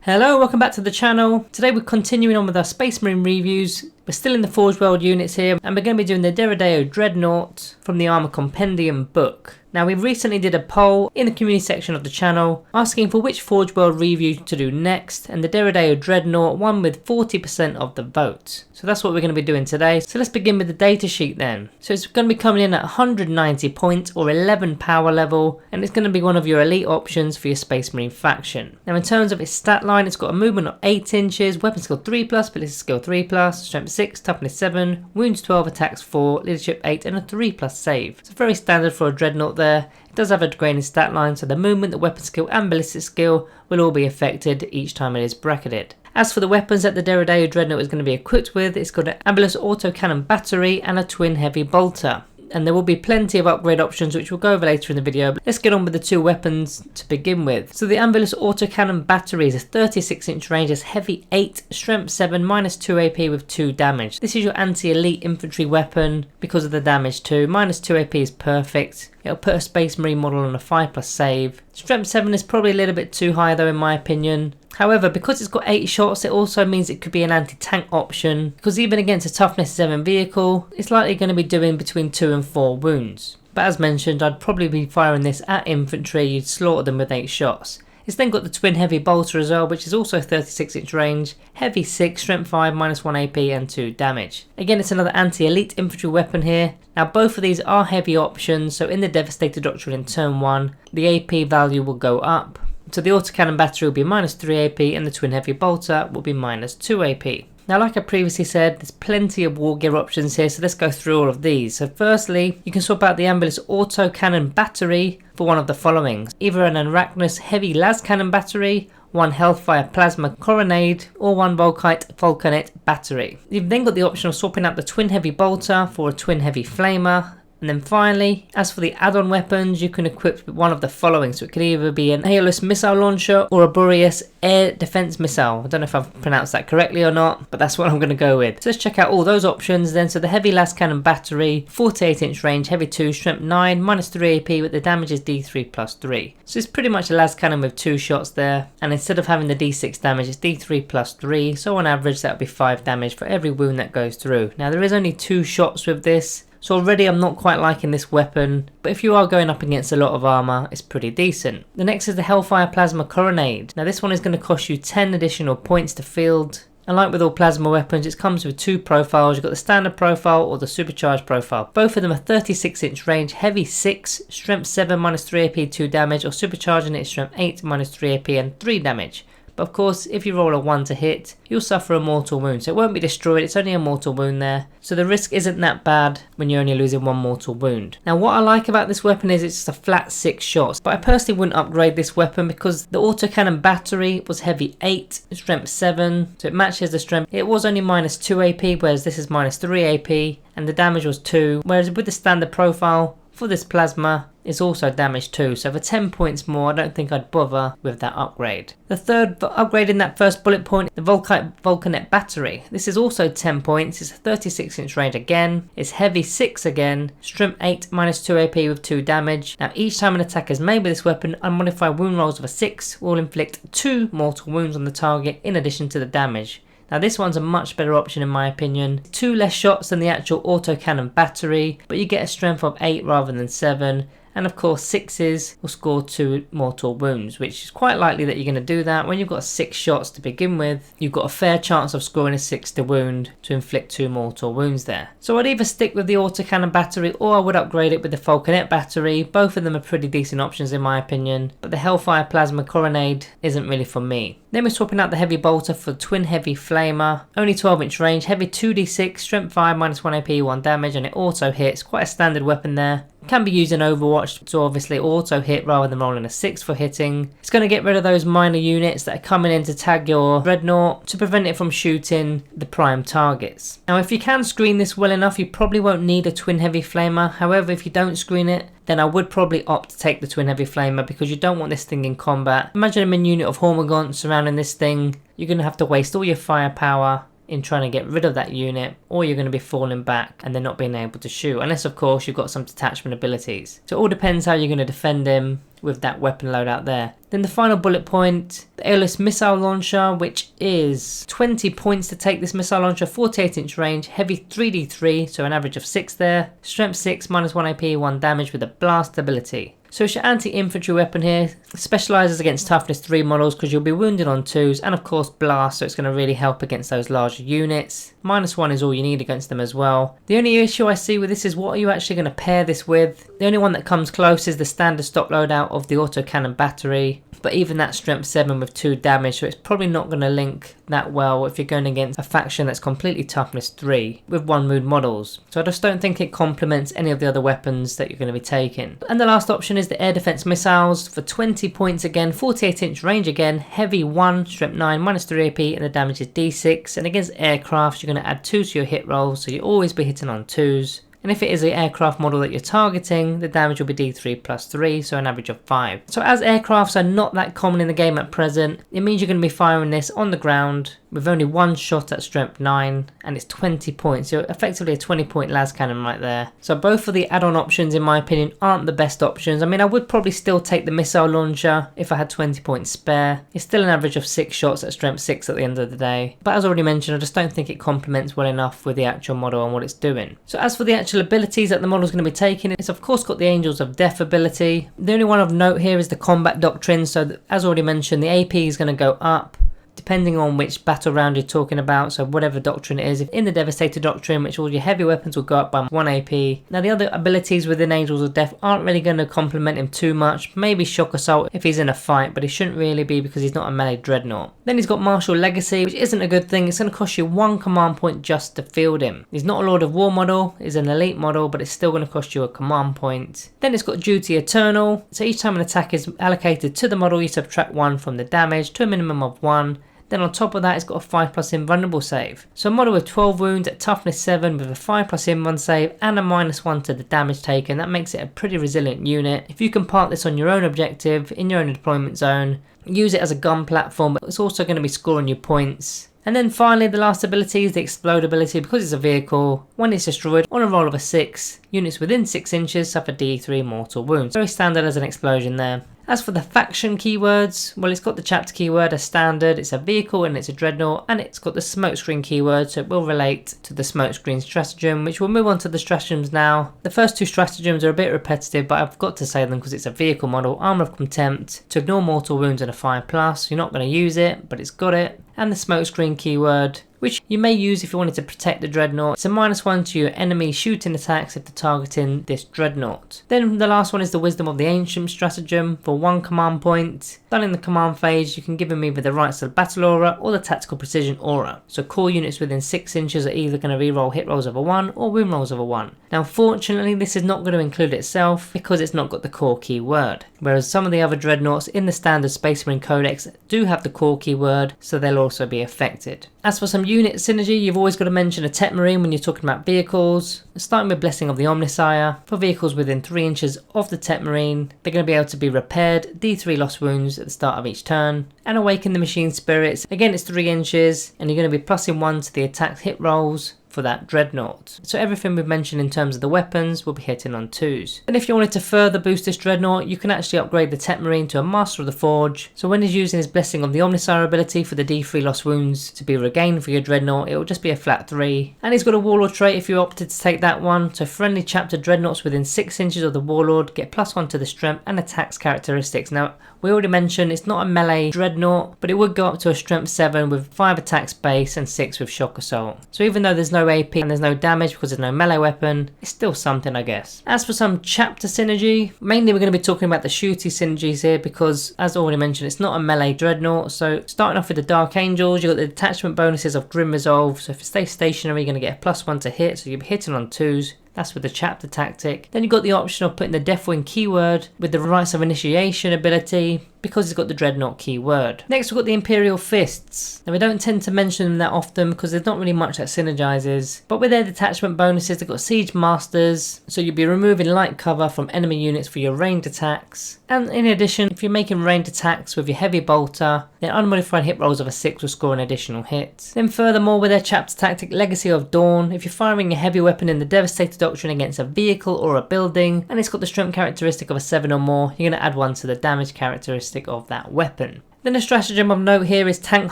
Hello, welcome back to the channel. Today we're continuing on with our Space Marine reviews. We're still in the Forge World units here, and we're going to be doing the Deradeo Dreadnought from the Armour Compendium book. Now, we recently did a poll in the community section of the channel asking for which Forge World review to do next, and the Deradeo Dreadnought won with 40% of the vote. So that's what we're going to be doing today. So let's begin with the datasheet then. So it's going to be coming in at 190 points or 11 power level, and it's going to be one of your elite options for your Space Marine faction. Now, in terms of its stat line, it's got a movement of 8 inches, weapon skill 3+, ballistic skill 3+, strength 6, toughness 7, wounds 12, attacks 4, leadership 8, and a 3+ save. It's very standard for a Dreadnought there. It does have a degrading stat line, so the movement, the weapon skill, and ballistic skill will all be affected each time it is bracketed. As for the weapons that the Deradeo Dreadnought is going to be equipped with, it's got an Ambulance autocannon battery and a twin heavy bolter. And there will be plenty of upgrade options which we'll go over later in the video, but let's get on with the two weapons to begin with. So the Ambulance autocannon battery is a 36-inch range, is heavy 8, strength 7, -2 AP with 2 damage. This is your anti-elite infantry weapon because of the damage too. -2 AP is perfect. It'll put a Space Marine model on a 5+ save. Strength 7 is probably a little bit too high though in my opinion. However, because it's got 8 shots, it also means it could be an anti-tank option, because even against a toughness 7 vehicle, it's likely going to be doing between 2 and 4 wounds. But as mentioned, I'd probably be firing this at infantry. You'd slaughter them with 8 shots. It's then got the twin heavy bolter as well, which is also 36-inch range, heavy 6, strength 5, -1 AP and 2 damage. Again, it's another anti-elite infantry weapon here. Now both of these are heavy options, so in the Devastator Doctrine in turn 1, the AP value will go up. So the autocannon battery will be -3 AP and the twin heavy bolter will be -2 AP. Now, like I previously said, there's plenty of war gear options here, so let's go through all of these. So firstly, you can swap out the Ambulance autocannon battery for one of the following. Either an Arachnus heavy las cannon battery, one Hellfire plasma coronade, or one Volkite Vulcanet battery. You've then got the option of swapping out the twin heavy bolter for a twin heavy flamer. And then finally, as for the add-on weapons, you can equip one of the following. So it could either be an Aeolus missile launcher or a Boreas air defense missile. I don't know if I've pronounced that correctly or not, but that's what I'm going to go with. So let's check out all those options then. So the heavy las cannon battery, 48-inch range, heavy 2, strength 9, -3 AP, but the damage is D3+3. So it's pretty much a las cannon with 2 shots there. And instead of having the D6 damage, it's D3+3. So on average, that would be 5 damage for every wound that goes through. Now there is only 2 shots with this. So already I'm not quite liking this weapon, but if you are going up against a lot of armour, it's pretty decent. The next is the Hellfire Plasma Coronade. Now this one is going to cost you 10 additional points to field. And like with all plasma weapons, it comes with 2 profiles. You've got the standard profile or the supercharged profile. Both of them are 36-inch range, heavy 6, strength 7, -3 AP, 2 damage, or supercharging it, strength 8, -3 AP and 3 damage. But of course, if you roll a 1 to hit, you'll suffer a mortal wound. So it won't be destroyed, it's only a mortal wound there. So the risk isn't that bad when you're only losing 1 mortal wound. Now what I like about this weapon is it's just a flat 6 shots. But I personally wouldn't upgrade this weapon because the autocannon battery was heavy 8, strength 7. So it matches the strength. It was only -2 AP, whereas this is -3 AP. And the damage was 2. Whereas with the standard profile, for this plasma, it's also damage 2, so for 10 points more, I don't think I'd bother with that upgrade. The third upgrade in that first bullet point, the Volkite Vulcanet battery. This is also 10 points, it's a 36-inch range again, it's heavy 6 again, strength 8, -2 AP with 2 damage. Now each time an attack is made with this weapon, unmodified wound rolls of a 6 will inflict 2 mortal wounds on the target in addition to the damage. Now this one's a much better option in my opinion. 2 less shots than the actual autocannon battery, but you get a strength of 8 rather than 7. And of course 6s will score 2 mortal wounds, which is quite likely that you're going to do that. When you've got 6 shots to begin with, you've got a fair chance of scoring a 6 to wound to inflict 2 mortal wounds there. So I'd either stick with the autocannon battery or I would upgrade it with the Vulcanet battery. Both of them are pretty decent options in my opinion, but the Hellfire Plasma Coronade isn't really for me. Then we're swapping out the heavy bolter for twin heavy flamer, only 12-inch range, heavy 2d6, strength 5, -1 AP, 1 damage, and it auto hits. Quite a standard weapon there. Can be used in Overwatch to obviously auto hit rather than rolling a 6 for hitting. It's going to get rid of those minor units that are coming in to tag your Dreadnought to prevent it from shooting the prime targets. Now if you can screen this well enough, you probably won't need a twin heavy flamer. However, if you don't screen it, then I would probably opt to take the twin heavy flamer because you don't want this thing in combat. Imagine a min unit of Hormagaunts surrounding this thing. You're going to have to waste all your firepower in trying to get rid of that unit, or you're going to be falling back and they're not being able to shoot, unless of course you've got some detachment abilities. So it all depends how you're going to defend him with that weapon loadout there. Then the final bullet point, the airless missile launcher, which is 20 points to take this missile launcher, 48-inch range, heavy 3d3, so an average of 6 there, strength 6, -1 AP, 1 damage with a blast ability. So it's your anti-infantry weapon here, specialises against toughness 3 models because you'll be wounded on 2s, and of course blast, so it's going to really help against those larger units. -1 is all you need against them as well. The only issue I see with this is what are you actually going to pair this with? The only one that comes close is the standard stock loadout of the autocannon battery, but even that strength 7 with 2 damage, so it's probably not going to link that well if you're going against a faction that's completely toughness 3 with 1 wound models. So I just don't think it complements any of the other weapons that you're going to be taking. And the last option is the air defense missiles for 20 points again, 48-inch range again, heavy 1, strength 9, -3 AP, and the damage is D6. And against aircraft, you're going to add 2 to your hit roll, so you'll always be hitting on 2s. And if it is an aircraft model that you're targeting, the damage will be D3 plus 3, so an average of 5. So as aircrafts are not that common in the game at present, it means you're going to be firing this on the ground with only 1 shot at strength 9, and it's 20 points. So effectively a 20-point las cannon right there. So both of the add-on options, in my opinion, aren't the best options. I mean, I would probably still take the missile launcher if I had 20 points spare. It's still an average of 6 shots at strength 6 at the end of the day. But as already mentioned, I just don't think it complements well enough with the actual model and what it's doing. So as for the actual abilities that the model is going to be taking, it's of course got the Angels of Death ability. The only one of note here is the combat doctrine. So as already mentioned, the AP is going to go up depending on which battle round you're talking about, so whatever doctrine it is. If in the Devastator doctrine, which all your heavy weapons will go up by 1 AP. Now the other abilities within Angels of Death aren't really going to complement him too much. Maybe Shock Assault if he's in a fight, but he shouldn't really be because he's not a melee dreadnought. Then he's got Martial Legacy, which isn't a good thing. It's going to cost you 1 command point just to field him. He's not a Lord of War model, he's an elite model, but it's still going to cost you a command point. Then it's got Duty Eternal, so each time an attack is allocated to the model, you subtract 1 from the damage to a minimum of 1. Then on top of that, it's got a 5+ invulnerable save. So a model with 12 wounds at toughness 7 with a 5+ invuln save and a -1 to the damage taken. That makes it a pretty resilient unit. If you can park this on your own objective, in your own deployment zone, use it as a gun platform, but it's also going to be scoring you points. And then finally, the last ability is the Explode ability. Because it's a vehicle, when it's destroyed on a roll of a 6, units within 6 inches suffer D3 mortal wounds. Very standard as an explosion there. As for the faction keywords, well, it's got the chapter keyword as standard, it's a vehicle and it's a dreadnought, and it's got the smokescreen keyword, so it will relate to the smokescreen stratagem, which we'll move on to the stratagems now. The first 2 stratagems are a bit repetitive, but I've got to say them because it's a vehicle model. Armour of Contempt, to ignore mortal wounds and a 5+, you're not going to use it, but it's got it. And the smokescreen keyword, which you may use if you wanted to protect the dreadnought. It's a -1 to your enemy shooting attacks if they're targeting this dreadnought. Then the last one is the Wisdom of the Ancient stratagem for 1 command point. Done in the command phase, you can give them either the Rights of the Battle aura or the Tactical Precision aura. So core units within 6 inches are either going to reroll hit rolls of a 1 or wound rolls of a 1. Now unfortunately, this is not going to include itself because it's not got the core keyword. Whereas some of the other dreadnoughts in the standard Space Marine Codex do have the core keyword, so they'll also be affected. As for some unit synergy, you've always got to mention a Tech Marine when you're talking about vehicles. Starting with Blessing of the Omnissiah. For vehicles within 3 inches of the Tech Marine, they're going to be able to be repaired, D3 lost wounds at the start of each turn. And Awaken the Machine Spirits, again it's 3 inches, and you're going to be +1 to the attack hit rolls for that dreadnought. So everything we've mentioned in terms of the weapons will be hitting on 2s. And if you wanted to further boost this dreadnought, you can actually upgrade the Tech Marine to a Master of the Forge. So when he's using his Blessing of the Omnissiah ability for the D3 lost wounds to be regained for your dreadnought, it will just be a flat 3. And he's got a Warlord trait if you opted to take that one. So friendly chapter dreadnoughts within 6 inches of the Warlord get +1 to the strength and attacks characteristics. Now we already mentioned it's not a melee dreadnought, but it would go up to a strength 7 with 5 attacks base and 6 with shock assault. So even though there's no AP and there's no damage because there's no melee weapon, it's still something, I guess. As for some chapter synergy, mainly we're going to be talking about the shooty synergies here because, as already mentioned, it's not a melee dreadnought. So starting off with the Dark Angels, you've got the detachment bonuses of Grim Resolve. So if it stays stationary, you're going to get a +1 to hit, so you'll be hitting on 2s. That's with the chapter tactic. Then you've got the option of putting the Deathwing keyword with the Rites of Initiation ability. because it's got the Dreadnought keyword. Next we've got the Imperial Fists. Now we don't tend to mention them that often because there's not really much that synergizes, but with their detachment bonuses they've got Siege Masters, so you'll be removing light cover from enemy units for your ranged attacks, and in addition if you're making ranged attacks with your heavy bolter, then unmodified hit rolls of a 6 will score an additional hit. Then furthermore with their chapter tactic Legacy of Dawn, if you're firing a heavy weapon in the Devastator Doctrine against a vehicle or a building and it's got the strength characteristic of a 7 or more, you're going to add 1 to the damage characteristic of that weapon. Then a stratagem of note here is Tank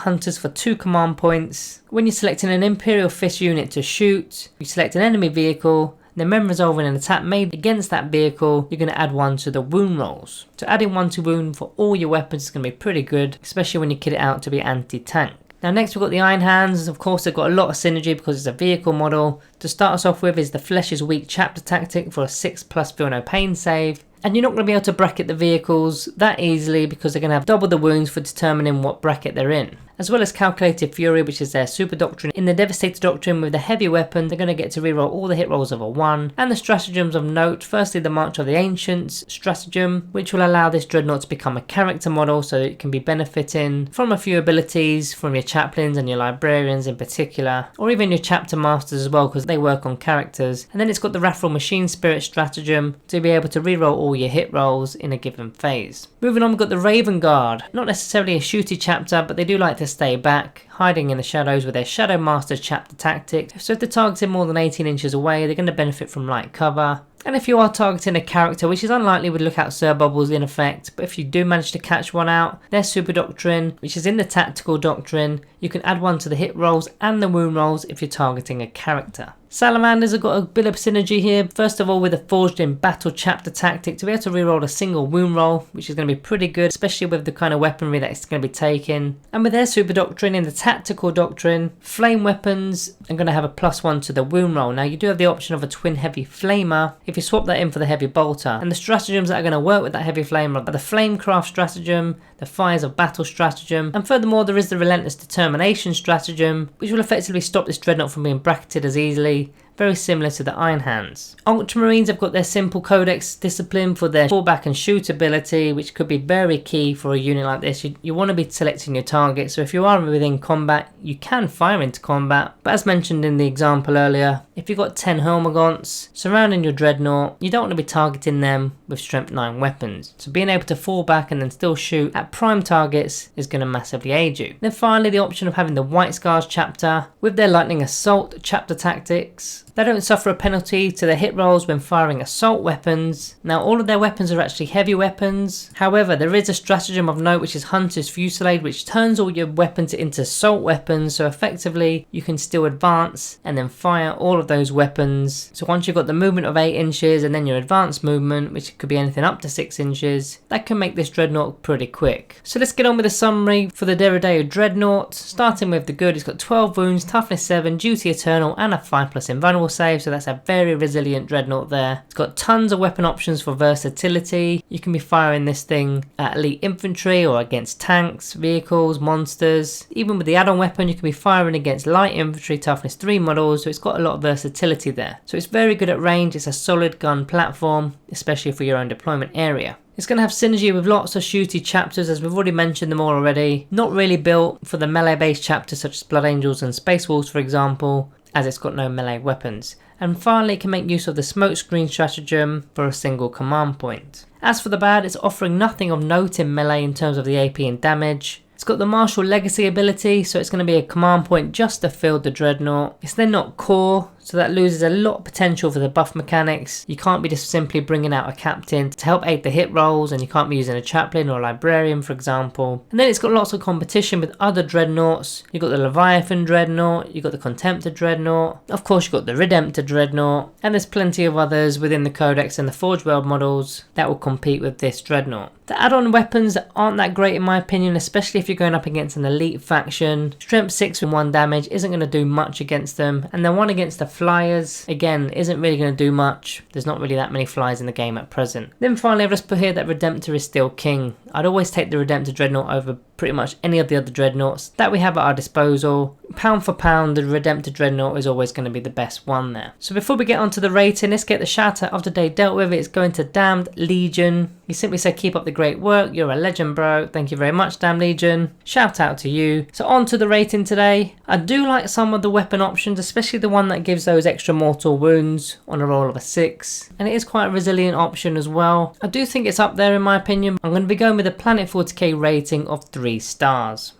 Hunters for 2 command points. When you're selecting an Imperial Fist unit to shoot, you select an enemy vehicle, then when resolving an attack made against that vehicle, you're going to add 1 to the wound rolls. So adding 1 to wound for all your weapons is going to be pretty good, especially when you kit it out to be anti-tank. Now next we've got the Iron Hands. Of course they've got a lot of synergy because it's a vehicle model. To start us off with is the Flesh is Weak chapter tactic for a 6+ Feel No Pain save. And you're not going to be able to bracket the vehicles that easily because they're going to have double the wounds for determining what bracket they're in. As well as Calculated Fury, which is their super doctrine. In the Devastator Doctrine with the heavy weapon, they're going to get to reroll all the hit rolls of a 1. And the stratagems of note, firstly the March of the Ancients stratagem, which will allow this Dreadnought to become a character model so it can be benefiting from a few abilities from your chaplains and your librarians in particular, or even your chapter masters as well because they work on characters. And then it's got the Wrathful Machine Spirit stratagem to be able to reroll all your hit rolls in a given phase. Moving on, we've got the Raven Guard. Not necessarily a shooty chapter, but they do like to stay back, hiding in the shadows with their Shadow Master chapter tactic. So if the target's in more than 18 inches away, they're going to benefit from light cover. And if you are targeting a character, which is unlikely with Lookout Sir bubbles in effect, but if you do manage to catch one out, their Super Doctrine, which is in the Tactical Doctrine, you can add 1 to the hit rolls and the wound rolls if you're targeting a character. Salamanders have got a bit of synergy here. First of all with the Forged in Battle chapter tactic to be able to reroll a single wound roll, which is going to be pretty good, especially with the kind of weaponry that it's going to be taking. And with their Super Doctrine in the Tactical Doctrine, flame weapons are going to have a +1 to the wound roll. Now you do have the option of a Twin Heavy Flamer if you swap that in for the Heavy Bolter. And the stratagems that are going to work with that Heavy Flamer are the Flamecraft stratagem, the Fires of Battle stratagem, and furthermore there is the Relentless Determination stratagem, which will effectively stop this Dreadnought from being bracketed as easily. Very similar to the Iron Hands. Ultramarines have got their simple Codex discipline for their fallback and shoot ability, which could be very key for a unit like this. You want to be selecting your target, so if you are within combat, you can fire into combat. But as mentioned in the example earlier, if you've got 10 Helmagants surrounding your Dreadnought, you don't want to be targeting them with Strength 9 weapons. So being able to fall back and then still shoot at prime targets is going to massively aid you. Then finally the option of having the White Scars chapter with their Lightning Assault chapter tactics. They don't suffer a penalty to their hit rolls when firing assault weapons. Now all of their weapons are actually heavy weapons. However, there is a stratagem of note which is Hunter's Fusillade, which turns all your weapons into assault weapons, so effectively you can still advance and then fire all of those weapons. So once you've got the movement of 8 inches and then your advanced movement, which could be anything up to 6 inches, that can make this Dreadnought pretty quick. So let's get on with the summary for the Deradeo Dreadnought. Starting with the good, it's got 12 wounds, toughness 7, duty eternal, and a 5+ invulnerable save, so that's a very resilient Dreadnought there. It's got tons of weapon options for versatility. You can be firing this thing at elite infantry or against tanks, vehicles, monsters. Even with the add-on weapon, you can be firing against light infantry toughness 3 models, so it's got a lot of versatility there. So it's very good at range. It's a solid gun platform, especially for your own deployment area. It's going to have synergy with lots of shooty chapters, as we've already mentioned them all already. Not really built for the melee based chapters such as Blood Angels and Space Wolves for example, as it's got no melee weapons. And finally it can make use of the Smokescreen stratagem for a single command point. As for the bad, it's offering nothing of note in melee in terms of the AP and damage. It's got the Martial Legacy ability, so it's going to be a command point just to field the Dreadnought. It's then not core, so that loses a lot of potential for the buff mechanics. You can't be just simply bringing out a captain to help aid the hit rolls, and you can't be using a chaplain or a librarian for example. And then it's got lots of competition with other Dreadnoughts. You've got the Leviathan Dreadnought, you've got the Contemptor Dreadnought, of course you've got the Redemptor Dreadnought, and there's plenty of others within the Codex and the Forge World models that will compete with this Dreadnought. The add-on weapons aren't that great in my opinion, especially if you're going up against an elite faction. Strength 6 with 1 damage isn't going to do much against them, and then 1 against the Flyers, again, isn't really going to do much. There's not really that many flyers in the game at present. Then finally I've just put here that Redemptor is still king, I'd always take the Redemptor Dreadnought over pretty much any of the other Dreadnoughts that we have at our disposal. Pound for pound, the Redemptor Dreadnought is always going to be the best one there. So before we get onto the rating, let's get the shout out of the day dealt with. It's going to Damned Legion. He simply said, keep up the great work. You're a legend, bro. Thank you very much, Damned Legion. Shout out to you. So on to the rating today. I do like some of the weapon options, especially the one that gives those extra mortal wounds on a roll of a 6. And it is quite a resilient option as well. I do think it's up there in my opinion. I'm going to be going with a Planet 40k rating of 3 stars.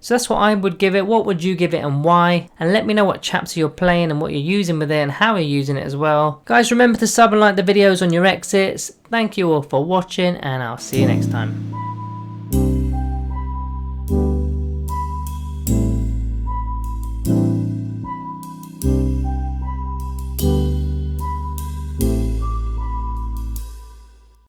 So that's what I would give it. What would you give it and why? And let me know what chapter you're playing and what you're using with it and how you're using it as well. Guys, remember to sub and like the videos on your exits. Thank you all for watching and I'll see you next time.